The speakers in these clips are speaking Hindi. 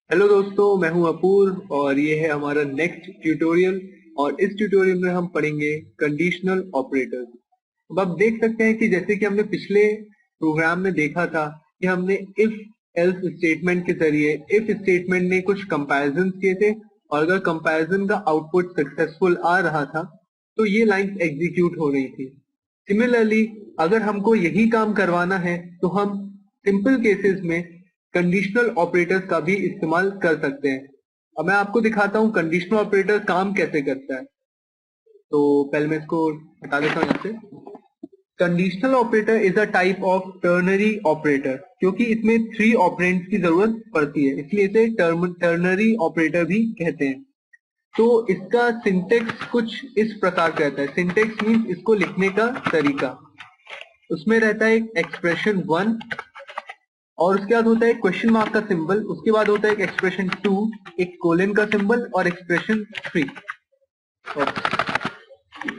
हेलो दोस्तों, मैं हूं अपूर्व और ये है हमारा नेक्स्ट ट्यूटोरियल। और इस ट्यूटोरियल में हम पढ़ेंगे कंडीशनल ऑपरेटर्स। अब आप देख सकते हैं कि जैसे कि हमने पिछले प्रोग्राम में देखा था कि हमने इफ एल्स स्टेटमेंट के जरिए इफ स्टेटमेंट ने कुछ कंपैरिजन किए थे और अगर कंपैरिजन का आउटपुट सक्सेसफुल आ रहा था तो ये लाइंस एग्जीक्यूट हो रही थी। सिमिलरली अगर हमको यही काम करवाना है तो हम सिंपल केसेस में कंडीशनल ऑपरेटर्स का भी इस्तेमाल कर सकते हैं। अब मैं आपको दिखाता हूं कंडीशनल ऑपरेटर काम कैसे करता है। तो पहले मैं इसको हटा देता हूं यहाँ से। Conditional operator is a type of ternary operator, क्योंकि इसमें 3 ऑपरेंड्स की जरूरत पड़ती है इसलिए इसे टर्नरी ऑपरेटर भी कहते हैं। तो इसका सिंटेक्स कुछ इस प्रकार कहता है। सिंटेक्स मीन्स इसको लिखने का तरीका। उसमें रहता है एक एक्सप्रेशन 1 और उसके बाद होता है क्वेश्चन मार्क का सिंबल, उसके बाद होता है एक एक्सप्रेशन 2, एक कोलन का सिंबल और एक्सप्रेशन 3 और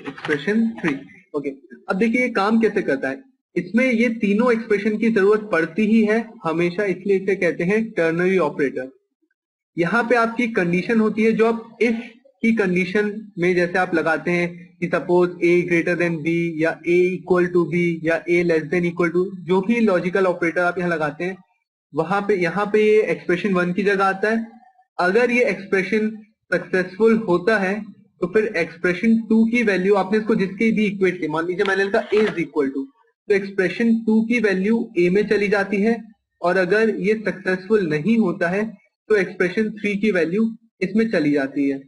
एक्सप्रेशन 3। ओके, अब देखिए ये काम कैसे करता है। इसमें ये तीनों एक्सप्रेशन की जरूरत पड़ती ही है हमेशा, इसलिए इसे कहते हैं टर्नरी ऑपरेटर। यहाँ पे आपकी कंडीशन होती है जो आप इफ की कंडीशन में जैसे आप लगाते हैं कि suppose a greater than b या a इक्वल टू b या a less than equal to, जो भी लॉजिकल ऑपरेटर आप यहाँ लगाते हैं वहां पे यहाँ पे ये एक्सप्रेशन 1 की जगह आता है। अगर ये एक्सप्रेशन सक्सेसफुल होता है तो फिर एक्सप्रेशन 2 की वैल्यू आपने इसको जिसके भी इक्वेट किया, मान लीजिए मैंने लिखा a इज इक्वल टू, तो एक्सप्रेशन 2 की वैल्यू a में चली जाती है। और अगर ये सक्सेसफुल नहीं होता है तो एक्सप्रेशन 3 की वैल्यू इसमें चली जाती है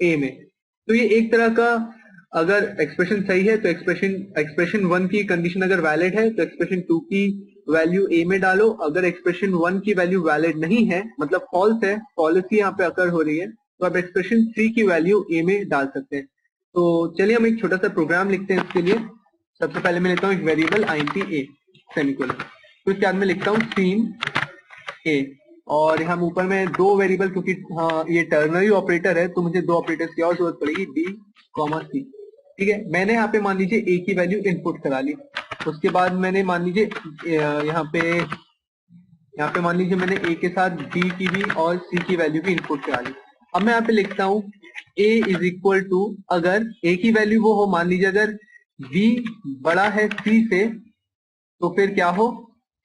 ए में। तो ये एक तरह का, अगर एक्सप्रेशन सही है तो एक्सप्रेशन 1 की कंडीशन अगर वैलिड है तो एक्सप्रेशन 2 की वैल्यू ए में डालो। अगर एक्सप्रेशन 1 की वैल्यू वैलिड नहीं है, मतलब फॉल्स है, पॉलिसी यहाँ पे अकर हो रही है, तो आप एक्सप्रेशन 3 की वैल्यू ए में डाल सकते हैं। तो चलिए हम एक छोटा सा प्रोग्राम लिखते हैं इसके लिए। सबसे पहले मैं लेता हूँ एक वेरिएबल int a सेमीकोलन, तो इसके बाद में लिखता हूँ सीन a और यहाँ ऊपर में 2 वेरिएबल, क्योंकि हाँ ये टर्नरी ऑपरेटर है तो मुझे 2 ऑपरेटर्स की और जरूरत पड़ेगी b, c। ठीक है, मैंने यहाँ पे मान लीजिए a की वैल्यू इनपुट करा ली। उसके बाद मैंने मान लीजिए यहाँ पे मान लीजिए मैंने a के साथ b की भी और c की वैल्यू भी इनपुट करा ली। अब मैं यहाँ पे लिखता हूँ a इज इक्वल टू, अगर a की वैल्यू वो हो, मान लीजिए अगर b बड़ा है c से तो फिर क्या हो,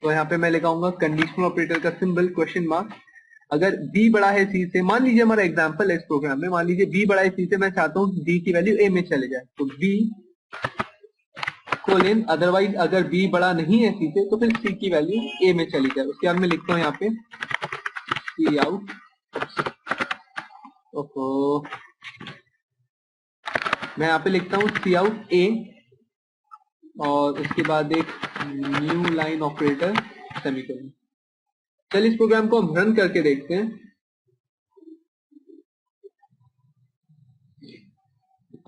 तो यहाँ पे मैं लगाऊंगा कंडीशनल ऑपरेटर का सिंबल क्वेश्चन मार्क। अगर b बड़ा है c से, मान लीजिए हमारा एग्जांपल है इस प्रोग्राम में, मान लीजिए b बड़ा है c से, मैं चाहता हूँ d की वैल्यू a में चले जाए, तो b कोलन, अदरवाइज अगर b बड़ा नहीं है c से तो फिर c की वैल्यू a में चली जाए। उसके बाद मैं लिखता हूँ यहाँ पे सी आउट, ओहो मैं यहाँ पे लिखता हूँ सी आउट a और उसके बाद एक न्यू लाइन ऑपरेटर सेमीकोलन। चलिए इस प्रोग्राम को हम रन करके देखते हैं।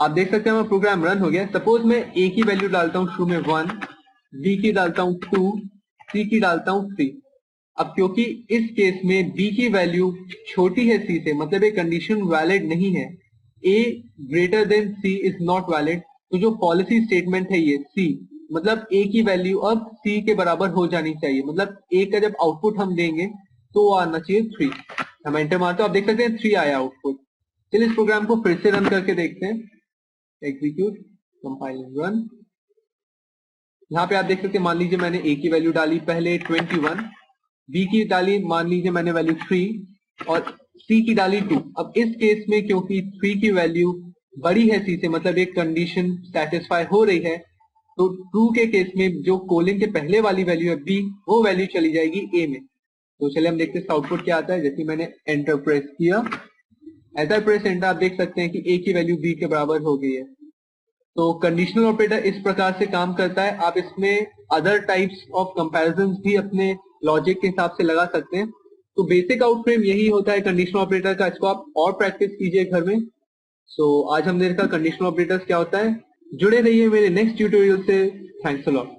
आप देख सकते हैं हमारा प्रोग्राम रन हो गया। सपोज मैं a की वैल्यू डालता हूँ शुरू में 1, b की डालता हूँ 2, c की डालता हूँ 3। अब क्योंकि इस केस में b की वैल्यू छोटी है c से, मतलब ये कंडीशन वैलिड नहीं है, a greater then c is not valid, तो जो पॉलिसी स्टेटमेंट है ये c, मतलब a की वैल्यू अब c के बराबर हो जानी चाहिए, मतलब a का जब आउटपुट हम देंगे तो आना चाहिए 3। हम एंटर मारते हैं, आप देख सकते हैं 3 आया आउटपुट। चलिए इस प्रोग्राम को फिर से रन करके देखते हैं। Execute, compile and run. यहाँ पे आप देख सकते हैं, मान लीजिए मैंने a की वैल्यू डाली पहले 21, b की डाली मान लीजिए मैंने वैल्यू 3 और c की डाली 2। अब इस केस में क्योंकि 3 की वैल्यू बड़ी है c से, मतलब एक कंडीशन सेटिस्फाई हो रही है, तो 2 के केस में जो कोलन के पहले वाली वैल्यू है b, वो वैल्यू चली जाएगी a में। तो चलिए हम देखते हैं इसका आउटपुट क्या आता है। जैसे मैंने एंटर प्रेस किया, ऐसा प्रेस एंटर, आप देख सकते हैं कि a की वैल्यू b के बराबर हो गई है। तो कंडीशनल ऑपरेटर इस प्रकार से काम करता है। आप इसमें अदर टाइप्स ऑफ कंपैरिजन भी अपने लॉजिक के हिसाब से लगा सकते हैं। तो बेसिक आउटफ्रेम यही होता है कंडीशनल ऑपरेटर का। इसको आप और प्रैक्टिस कीजिए घर में। सो आज हमने देखा कंडीशनल ऑपरेटर्स क्या होता है। जुड़े रहिए मेरे नेक्स्ट ट्यूटोरियल से। Thanks a lot.